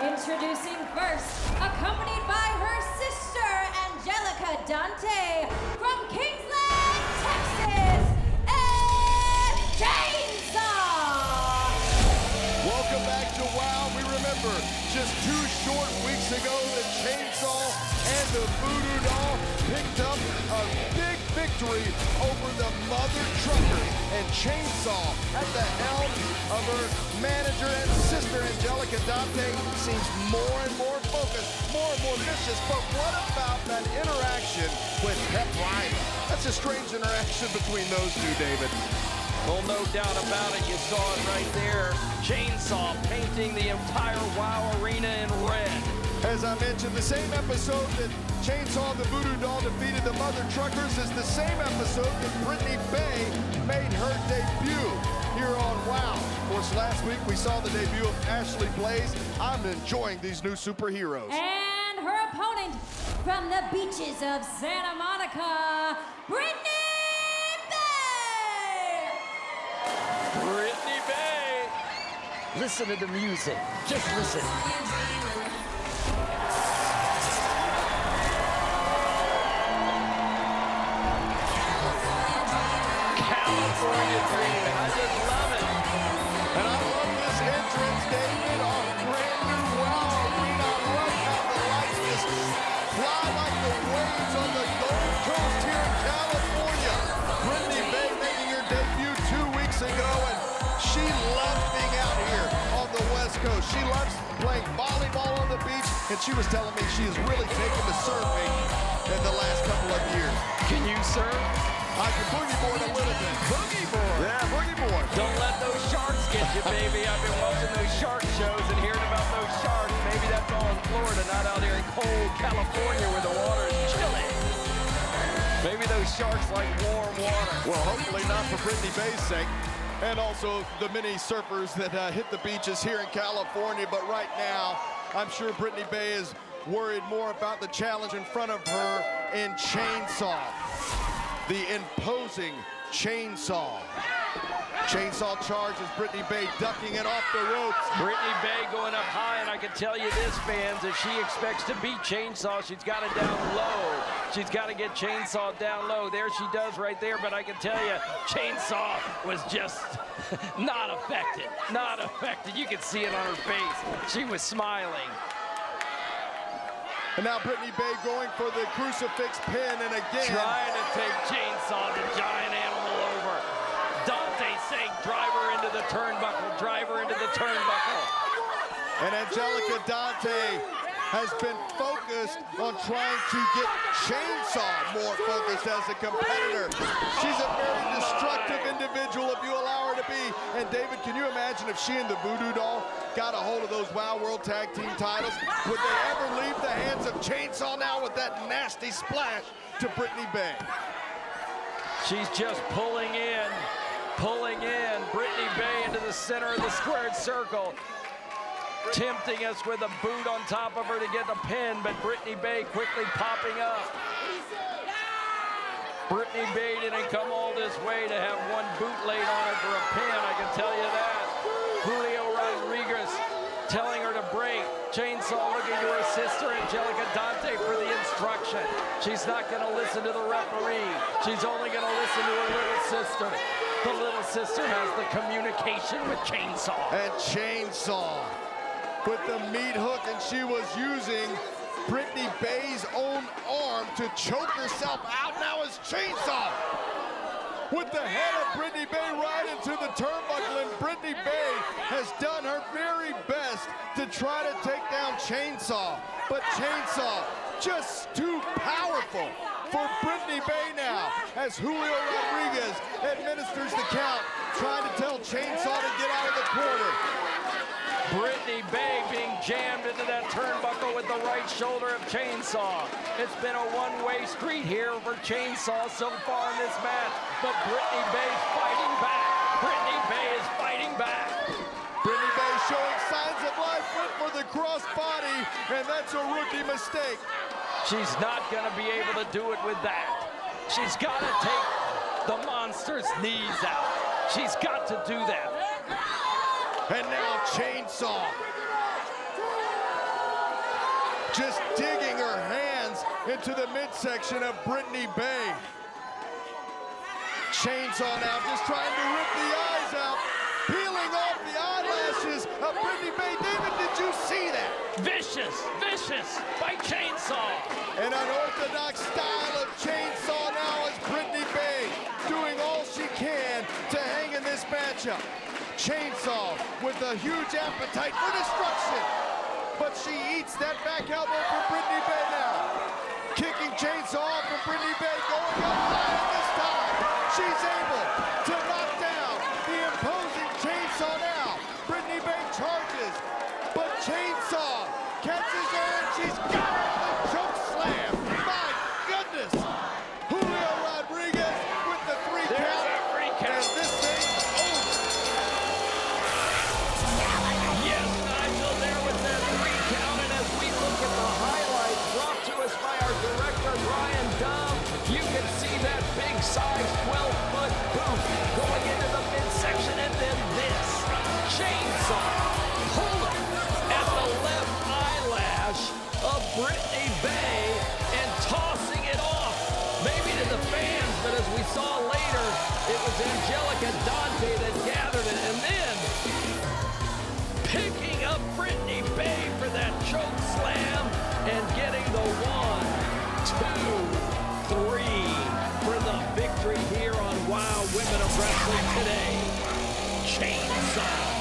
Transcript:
Introducing first, accompanied by her sister, Angelica Dante, from Kingsland, Texas, and Chainsaw! Welcome back to WOW. We remember just 2 short weeks ago that Chainsaw and the Voodoo Doll picked up a big victory over the Mother Trucker, and Chainsaw at the helm of her manager and sister Angelica Dante seems more and more focused, more and more vicious. But what about that interaction with Pep Riley? That's a strange interaction between those two, David. Well, no doubt about it. You saw it right there. Chainsaw painting the entire WOW arena in red. As I mentioned, the same episode that Chainsaw and the Voodoo Doll defeated the Mother Truckers is the same episode that Brittany Bay made her debut here on WOW. Of course, last week we saw the debut of Ashley Blaze. I'm enjoying these new superheroes. And her opponent from the beaches of Santa Monica, Brittany Bay! Brittany Bay. Listen to the music. Just listen. California dreaming. I just love it. And I love this entrance, David, on brand new WOW arena. I love how the lights just fly like the waves on the Gold Coast here in California. Brittany Bay making her debut 2 weeks ago, and she loves being out here on the West Coast. She loves playing volleyball on the beach, and she was telling me she has really taken to surfing in the last couple of years. Can you surf? I can boogie board a little bit. Boogie board. Yeah, boogie board. Don't let those sharks get you, baby. I've been watching those shark shows and hearing about those sharks. Maybe that's all in Florida, not out here in cold California where the water is chilly. Maybe those sharks like warm water. Well, hopefully not for Brittany Bay's sake. And also the many surfers that hit the beaches here in California. But right now, I'm sure Brittany Bay is worried more about the challenge in front of her in Chainsaw. The imposing Chainsaw. Chainsaw charges Brittany Bay, ducking it off the ropes. Brittany Bay going up high, and I can tell you this, fans, if she expects to beat Chainsaw, she's got it down low. She's got to get Chainsaw down low. There she does right there, but I can tell you, Chainsaw was just not affected. Not affected. You could see it on her face. She was smiling. And now Brittany Bay going for the crucifix pin, and again trying to take Chainsaw, the giant animal, over. Dante saying, drive her into the turnbuckle, drive her into the turnbuckle. And Angelica Dante has been focused on trying to get Chainsaw more focused as a competitor. She's a very destructive individual if you allow her to be. And David, can you imagine if she and the Voodoo Doll got a hold of those WOW World Tag Team titles? Would they ever leave the hands of Chainsaw now with that nasty splash to Brittany Bay? She's just pulling in Brittany Bay into the center of the squared circle. Tempting us with a boot on top of her to get the pin, but Brittany Bay quickly popping up. Brittany Bay didn't come all this way to have one boot laid on her for a pin, I can tell you that. Julio Rodriguez telling her to break. Chainsaw looking to her sister, Angelica Dante, for the instruction. She's not going to listen to the referee. She's only going to listen to her little sister. The little sister has the communication with Chainsaw. And Chainsaw with the meat hook, and she was using Brittany Bay's own arm to choke herself out. Now is Chainsaw with the head of Brittany Bay right into the turnbuckle, and Brittany Bay has done her very best to try to take down Chainsaw, but Chainsaw just too powerful for Brittany Bay now, as Julio Rodriguez administers the count, trying to tell Chainsaw to get out of the corner. Brittany Bay being jammed into that turnbuckle with the right shoulder of Chainsaw. It's been a one-way street here for Chainsaw so far in this match, but Brittany Bay's fighting back. Brittany Bay is fighting back. Brittany Bay showing signs of life, went for the crossbody, and that's a rookie mistake. She's not going to be able to do it with that. She's got to take the monster's knees out. She's got to do that. And now Chainsaw Just digging her hands into the midsection of Brittany Bay. Chainsaw now just trying to rip the eyes out, peeling off the eyelashes of Brittany Bay. David, did you see that? Vicious, vicious by Chainsaw. An unorthodox style of chainsaw now as Brittany Bay doing all she can to hang in this matchup. Chainsaw with a huge appetite for destruction. But she eats that back elbow from Brittany Bay now. Kicking Chainsaw off from Brittany Bay, going up high, and this time she's able to knock down the imposing Chainsaw now. Brittany Bay charges, but Chainsaw catches her and she's got her on the choke slam. My goodness! Julio Rodriguez with the 3 count. There's a 3 count. And this thing over. Yes, Nigel, there was that 3 count, and as we look at the highlights brought to us by our director, Brian Dove, you can see that big size 12-foot boot going into the midsection, and then this chainsaw pulling at the left eyelash of Brittany Bay and tossing it off, maybe to the fans, but as we saw later, it was Angelica Dante that gathered it, and then picking up Brittany Bay for that choke slam and getting the 1, 2, 3 for the victory here on WOW Women of Wrestling today. Chainsaw.